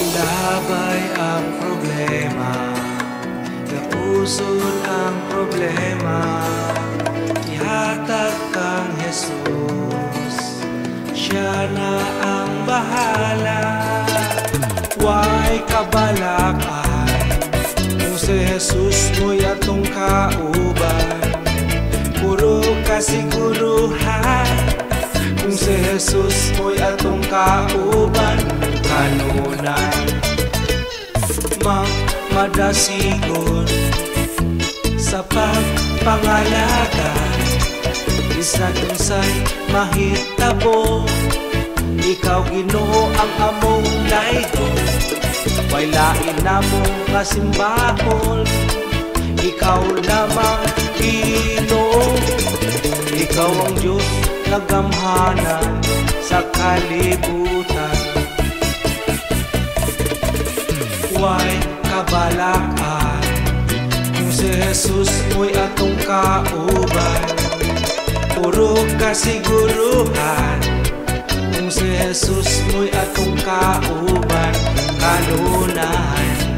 Labay ang problema, napusol ang problema, ihatag kang Jesus, siya na ang bahala. Way kabalakay, kung si Jesus mo'y atong kauban, puro kasiguruhan. Kung si Jesus mo'y atong kauban, kanunay magmadasigon sa pagpangalaga. Isag unsay mahitabo, ikaw Ginoo ang among laygo. Way lain namo nga simbahon, ikaw lamang Ginoo. Ikaw ang Diyos nagamhanan sa kalibutan. Way kabalakan, kung si Jesus mo'y atong kauban, puro kasiguruhan. Kung si Jesus mo'y atong kauban, kanunay